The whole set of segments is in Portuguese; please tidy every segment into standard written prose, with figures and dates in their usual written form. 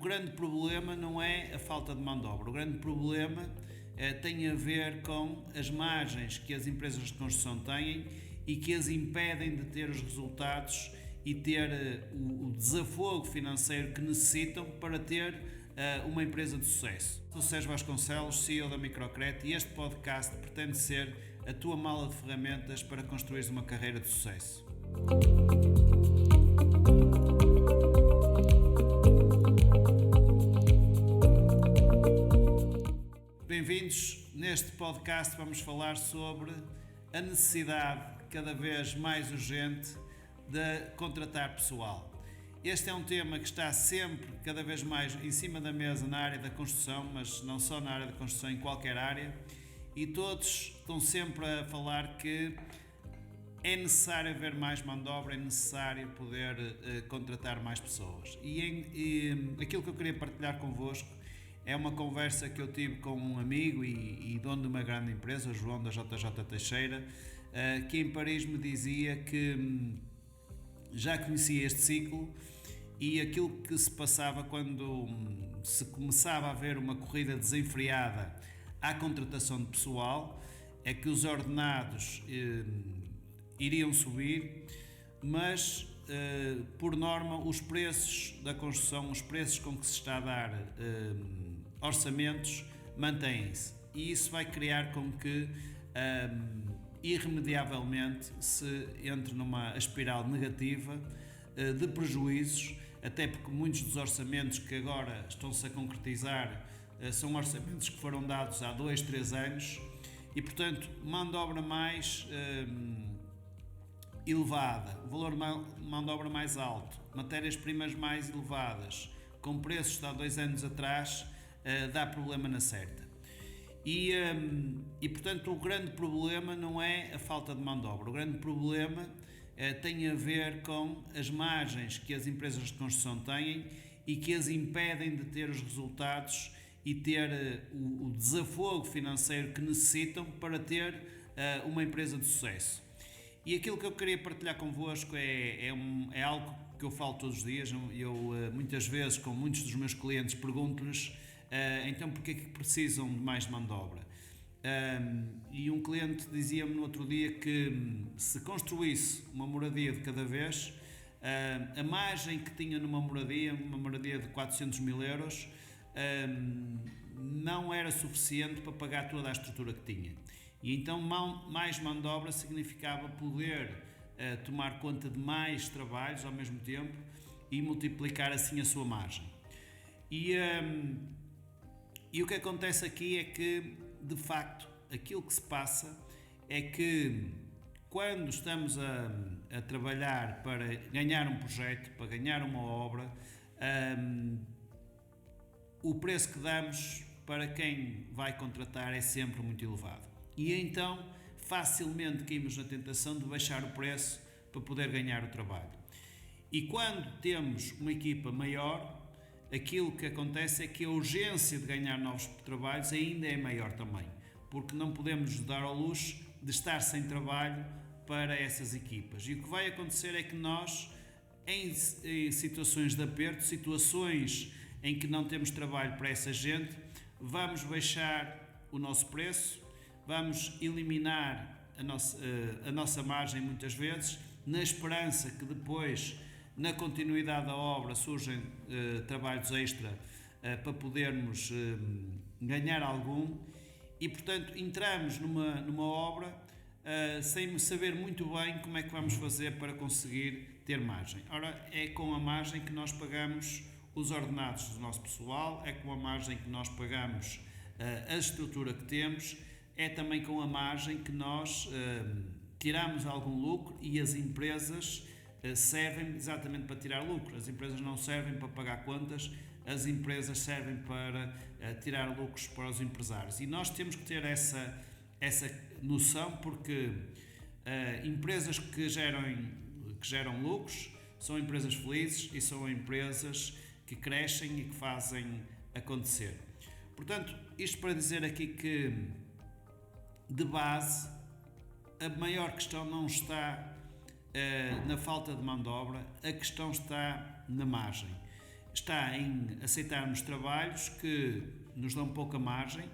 O grande problema não é a falta de mão de obra. O grande problema tem a ver com as margens que as empresas de construção têm e que as impedem de ter os resultados e ter o desafogo financeiro que necessitam para ter uma empresa de sucesso. Sou Sérgio Vasconcelos, CEO da Microcredit, e este podcast pretende ser a tua mala de ferramentas para construir uma carreira de sucesso. Bem-vindos. Neste podcast vamos falar sobre a necessidade cada vez mais urgente de contratar pessoal. Este é um tema que está sempre cada vez mais em cima da mesa na área da construção, mas não só na área da construção, em qualquer área, e todos estão sempre a falar que é necessário haver mais mão de obra, é necessário poder contratar mais pessoas. E aquilo que eu queria partilhar convosco é uma conversa que eu tive com um amigo e dono de uma grande empresa, o João da JJ Teixeira, que em Paris me dizia que já conhecia este ciclo e aquilo que se passava quando se começava a haver uma corrida desenfreada à contratação de pessoal é que os ordenados iriam subir, mas por norma os preços da construção, os preços com que se está a dar orçamentos mantêm-se, e isso vai criar com que irremediavelmente se entre numa espiral negativa de prejuízos, até porque muitos dos orçamentos que agora estão-se a concretizar são orçamentos que foram dados há 2, 3 anos e, portanto, mão de obra mais elevada, valor de mão de obra mais alto, matérias-primas mais elevadas, com preços de há 2 anos atrás, dá problema na certa. E portanto o grande problema não é a falta de mão de obra. O grande problema tem a ver com as margens que as empresas de construção têm e que as impedem de ter os resultados e ter o desafogo financeiro que necessitam para ter uma empresa de sucesso. E aquilo que eu queria partilhar convosco é algo que eu falo todos os dias. Eu muitas vezes, com muitos dos meus clientes, pergunto-lhes então porque é que precisam de mais mão de obra? E um cliente dizia-me no outro dia que se construísse uma moradia de cada vez, a margem que tinha numa moradia, uma moradia de 400 mil euros, não era suficiente para pagar toda a estrutura que tinha. E então mais mão de obra significava poder tomar conta de mais trabalhos ao mesmo tempo e multiplicar assim a sua margem. E o que acontece aqui é que, de facto, aquilo que se passa é que quando estamos a trabalhar para ganhar um projeto, para ganhar uma obra, o preço que damos para quem vai contratar é sempre muito elevado. E então facilmente caímos na tentação de baixar o preço para poder ganhar o trabalho. E quando temos uma equipa maior, aquilo que acontece é que a urgência de ganhar novos trabalhos ainda é maior também, porque não podemos dar ao luxo de estar sem trabalho para essas equipas. E o que vai acontecer é que nós, em situações de aperto, situações em que não temos trabalho para essa gente, vamos baixar o nosso preço, vamos eliminar a nossa margem muitas vezes, na esperança que depois, na continuidade da obra, surgem trabalhos extra para podermos ganhar algum, e portanto entramos numa obra sem saber muito bem como é que vamos fazer para conseguir ter margem. Ora, é com a margem que nós pagamos os ordenados do nosso pessoal, é com a margem que nós pagamos a estrutura que temos, é também com a margem que nós tiramos algum lucro, e as empresas servem exatamente para tirar lucro. As empresas não servem para pagar contas, as empresas servem para tirar lucros para os empresários. E nós temos que ter essa noção, porque empresas que geram lucros são empresas felizes e são empresas que crescem e que fazem acontecer. Portanto, isto para dizer aqui que, de base, a maior questão não está na falta de mão de obra, a questão está na margem. está em aceitarmos trabalhos que nos dão pouca margem,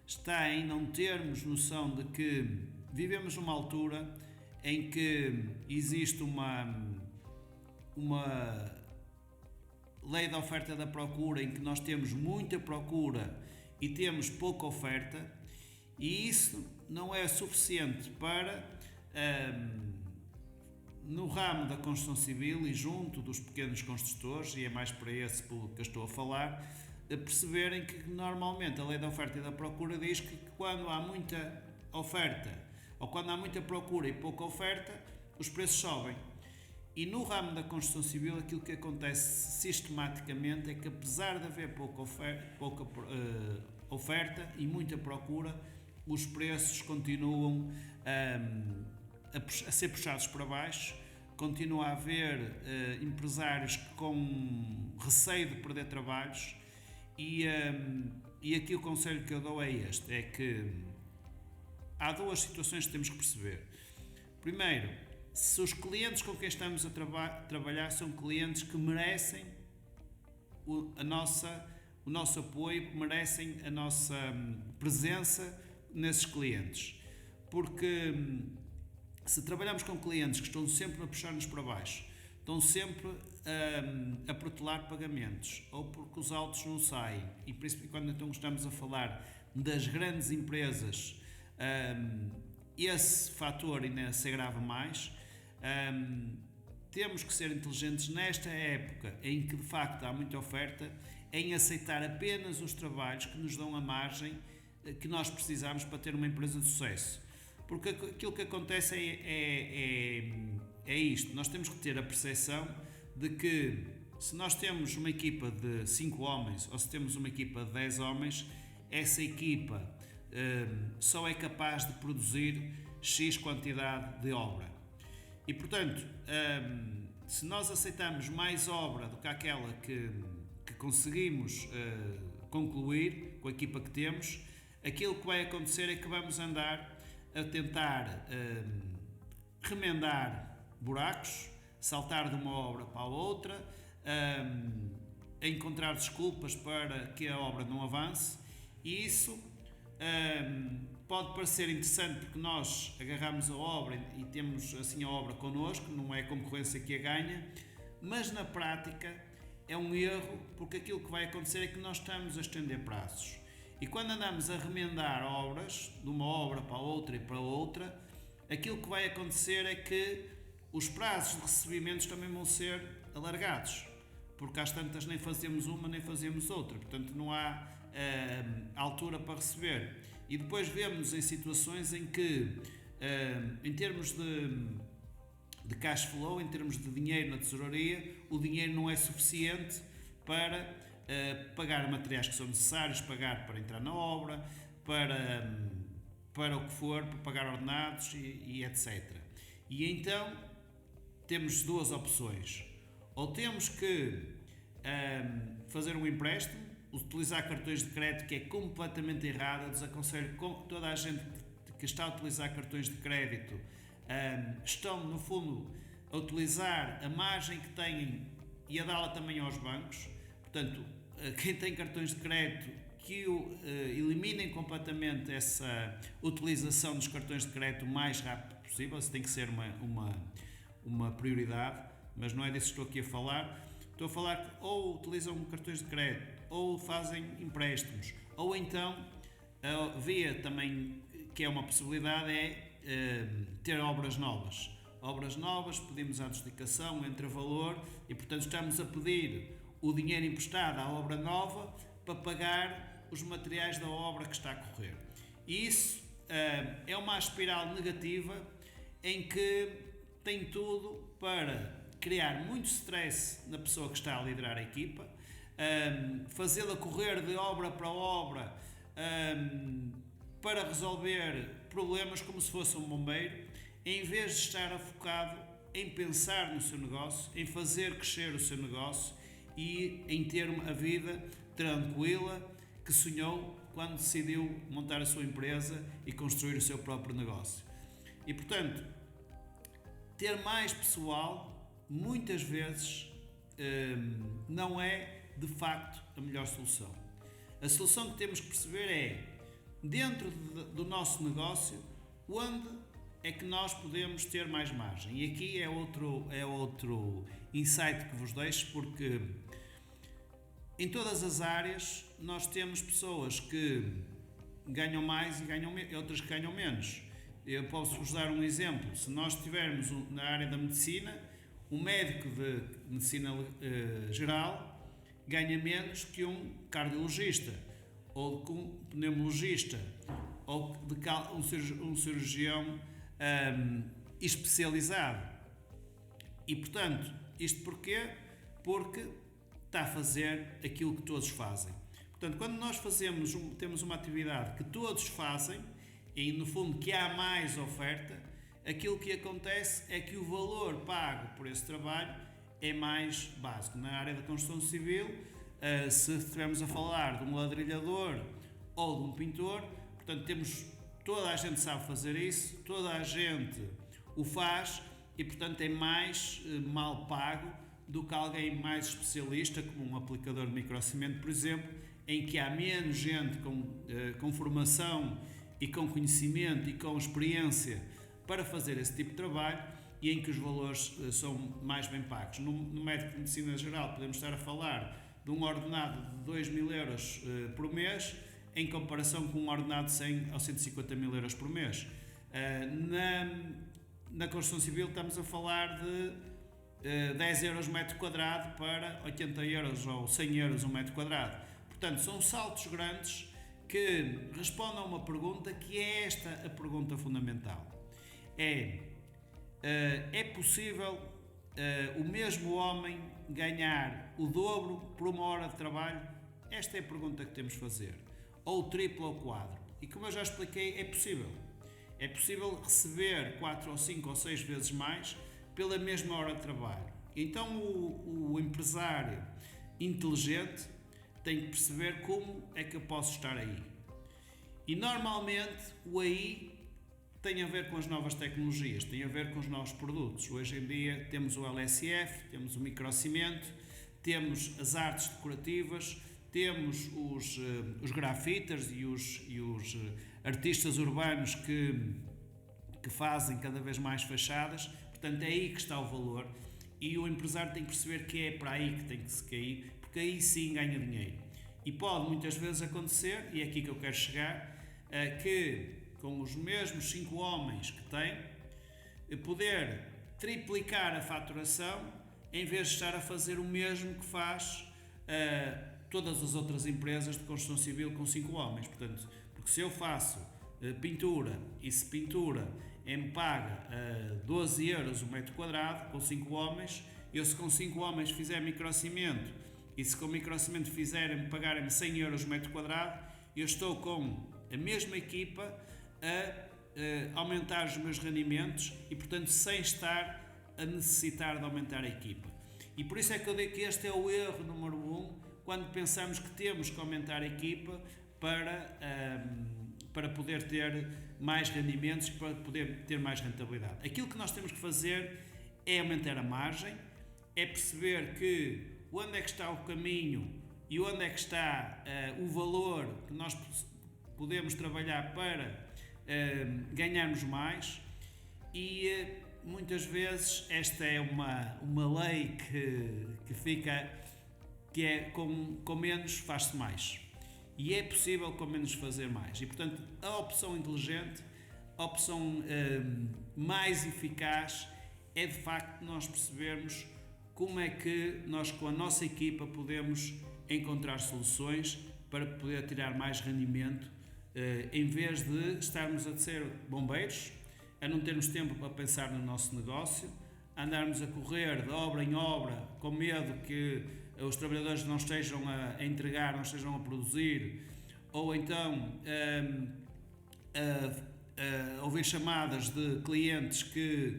está em não termos noção de que vivemos numa altura em que existe uma lei da oferta e da procura, em que nós temos muita procura e temos pouca oferta, e isso não é suficiente para, no ramo da construção civil e junto dos pequenos construtores, e é mais para esse público que eu estou a falar, perceberem que normalmente a lei da oferta e da procura diz que quando há muita oferta ou quando há muita procura e pouca oferta, os preços sobem. E no ramo da construção civil aquilo que acontece sistematicamente é que, apesar de haver pouca oferta e muita procura, os preços continuam a ser puxados para baixo, continua a haver empresários com receio de perder trabalhos e aqui o conselho que eu dou é este, é que há duas situações que temos que perceber. Primeiro, se os clientes com quem estamos a trabalhar são clientes que merecem o nosso apoio, merecem a nossa presença nesses clientes. Porque se trabalhamos com clientes que estão sempre a puxar-nos para baixo, estão sempre a protelar pagamentos, ou porque os autos não saem, e principalmente quando então estamos a falar das grandes empresas, esse fator ainda se agrava mais. Temos que ser inteligentes nesta época em que de facto há muita oferta, em aceitar apenas os trabalhos que nos dão a margem que nós precisamos para ter uma empresa de sucesso. Porque aquilo que acontece é isto, nós temos que ter a percepção de que se nós temos uma equipa de 5 homens ou se temos uma equipa de 10 homens, essa equipa só é capaz de produzir X quantidade de obra. E portanto, se nós aceitamos mais obra do que aquela que conseguimos concluir com a equipa que temos, aquilo que vai acontecer é que vamos andar a tentar remendar buracos, saltar de uma obra para a outra, a encontrar desculpas para que a obra não avance, e isso pode parecer interessante porque nós agarramos a obra e temos assim a obra connosco, não é a concorrência que a ganha, mas na prática é um erro, porque aquilo que vai acontecer é que nós estamos a estender prazos. E quando andamos a remendar obras, de uma obra para outra e para outra, aquilo que vai acontecer é que os prazos de recebimentos também vão ser alargados, porque às tantas nem fazemos uma nem fazemos outra, portanto não há altura para receber. E depois vemos em situações em que, em termos de cash flow, em termos de dinheiro na tesouraria, o dinheiro não é suficiente para pagar materiais que são necessários, pagar para entrar na obra, para o que for, para pagar ordenados e etc. E então temos duas opções. Ou temos que fazer um empréstimo, utilizar cartões de crédito, que é completamente errado. Eu desaconselho toda a gente que está a utilizar cartões de crédito, estão no fundo a utilizar a margem que têm e a dá-la também aos bancos. Portanto, quem tem cartões de crédito, que eliminem completamente essa utilização dos cartões de crédito o mais rápido possível. Isso tem que ser uma prioridade, mas não é disso que estou aqui a falar. Estou a falar que ou utilizam cartões de crédito, ou fazem empréstimos, ou então a via também, que é uma possibilidade, é ter obras novas. Obras novas, pedimos a adjudicação, entra valor e, portanto, estamos a pedir o dinheiro emprestado à obra nova para pagar os materiais da obra que está a correr. E isso é uma espiral negativa em que tem tudo para criar muito stress na pessoa que está a liderar a equipa, fazê-la correr de obra para obra para resolver problemas como se fosse um bombeiro, em vez de estar focado em pensar no seu negócio, em fazer crescer o seu negócio e em ter a vida tranquila que sonhou quando decidiu montar a sua empresa e construir o seu próprio negócio. E portanto, ter mais pessoal muitas vezes não é de facto a melhor solução. A solução que temos que perceber é, dentro do nosso negócio, onde é que nós podemos ter mais margem. E aqui é outro insight que vos deixo, porque em todas as áreas nós temos pessoas que ganham mais e outras que ganham menos. Eu posso-vos dar um exemplo. Se nós tivermos na área da medicina, um médico de medicina geral ganha menos que um cardiologista, ou que um pneumologista, ou um cirurgião especializado. E, portanto, isto porquê? Porque está a fazer aquilo que todos fazem. Portanto, quando nós temos uma atividade que todos fazem, e no fundo que há mais oferta, aquilo que acontece é que o valor pago por esse trabalho é mais básico. Na área da construção civil, se estivermos a falar de um ladrilhador ou de um pintor, portanto toda a gente sabe fazer isso, toda a gente o faz e portanto é mais mal pago do que alguém mais especialista, como um aplicador de microcimento, por exemplo, em que há menos gente com formação e com conhecimento e com experiência para fazer esse tipo de trabalho e em que os valores são mais bem pagos. No médico de medicina geral podemos estar a falar de um ordenado de 2.000 euros por mês em comparação com um ordenado de 100 ou 150 mil euros por mês. Na construção civil estamos a falar de 10 euros metro quadrado para 80 euros ou 100 euros um metro quadrado. Portanto, são saltos grandes que respondem a uma pergunta que é esta a pergunta fundamental. É possível o mesmo homem ganhar o dobro por uma hora de trabalho? Esta é a pergunta que temos de fazer. Ou o triplo ou o quádruplo. E como eu já expliquei, é possível. É possível receber 4 ou 5 ou 6 vezes mais pela mesma hora de trabalho. Então o empresário inteligente tem que perceber como é que eu posso estar aí. E normalmente o aí tem a ver com as novas tecnologias, tem a ver com os novos produtos. Hoje em dia temos o LSF, temos o microcimento, temos as artes decorativas, temos os grafiters e os artistas urbanos que fazem cada vez mais fachadas. Portanto, é aí que está o valor e o empresário tem que perceber que é para aí que tem que se cair, porque aí sim ganha dinheiro. E pode muitas vezes acontecer, e é aqui que eu quero chegar, que com os mesmos 5 homens que tem, poder triplicar a faturação em vez de estar a fazer o mesmo que faz todas as outras empresas de construção civil com 5 homens. Portanto, porque se eu faço pintura e se pintura me paga 12 euros o metro quadrado com 5 homens, eu se com 5 homens fizer microcimento e se com microcimento fizerem pagarem-me 100 euros o metro quadrado, eu estou com a mesma equipa a aumentar os meus rendimentos e, portanto, sem estar a necessitar de aumentar a equipa. E por isso é que eu digo que este é o erro número 1, quando pensamos que temos que aumentar a equipa para poder ter mais rendimentos, para poder ter mais rentabilidade. Aquilo que nós temos que fazer é aumentar a margem, é perceber que onde é que está o caminho e onde é que está o valor que nós podemos trabalhar para ganharmos mais e muitas vezes esta é uma lei que é com menos faz-se mais. E é possível com menos fazer mais. E, portanto, a opção inteligente, a opção mais eficaz é, de facto, nós percebermos como é que nós, com a nossa equipa, podemos encontrar soluções para poder tirar mais rendimento, em vez de estarmos a ser bombeiros, a não termos tempo para pensar no nosso negócio, andarmos a correr de obra em obra com medo que os trabalhadores não estejam a entregar, não estejam a produzir, ou então ouvir chamadas de clientes que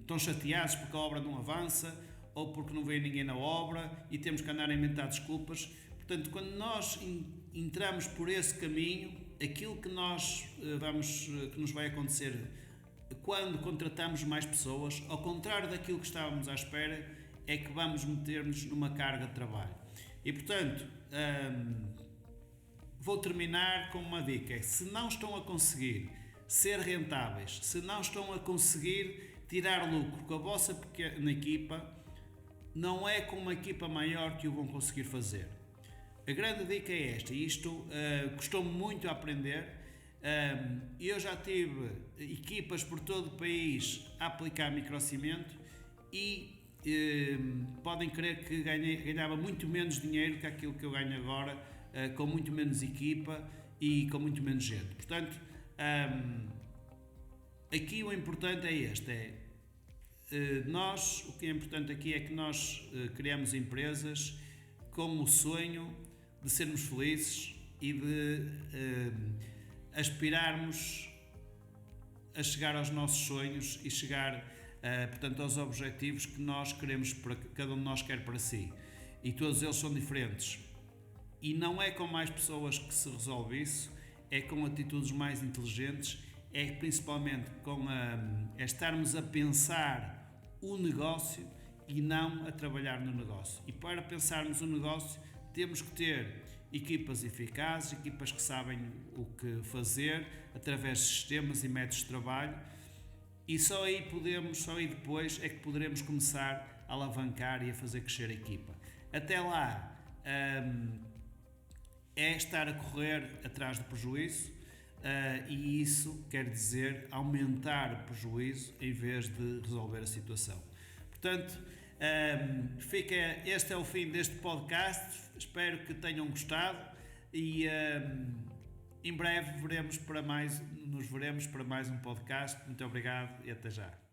estão chateados porque a obra não avança ou porque não vem ninguém na obra e temos que andar a inventar desculpas. Portanto, quando nós entramos por esse caminho, aquilo que que nos vai acontecer quando contratamos mais pessoas, ao contrário daquilo que estávamos à espera, é que vamos meter-nos numa carga de trabalho. E portanto, vou terminar com uma dica: se não estão a conseguir ser rentáveis, se não estão a conseguir tirar lucro com a vossa pequena equipa, não é com uma equipa maior que o vão conseguir fazer. A grande dica é esta, e isto custou-me muito a aprender. Eu já tive equipas por todo o país a aplicar microcimento e podem crer que ganhava muito menos dinheiro que aquilo que eu ganho agora, com muito menos equipa e com muito menos gente. Portanto, aqui o importante é este, o que é importante aqui é que nós criamos empresas com o sonho de sermos felizes e de aspirarmos a chegar aos nossos sonhos e chegar, portanto, aos objetivos que nós queremos, cada um de nós quer para si. E todos eles são diferentes. E não é com mais pessoas que se resolve isso, é com atitudes mais inteligentes, é principalmente é estarmos a pensar o negócio e não a trabalhar no negócio. E para pensarmos o negócio, temos que ter equipas eficazes, equipas que sabem o que fazer, através de sistemas e métodos de trabalho, e só aí depois é que poderemos começar a alavancar e a fazer crescer a equipa. Até lá, é estar a correr atrás do prejuízo, e isso quer dizer aumentar o prejuízo em vez de resolver a situação. Portanto, este é o fim deste podcast. Espero que tenham gostado e em breve nos veremos para mais um podcast. Muito obrigado e até já.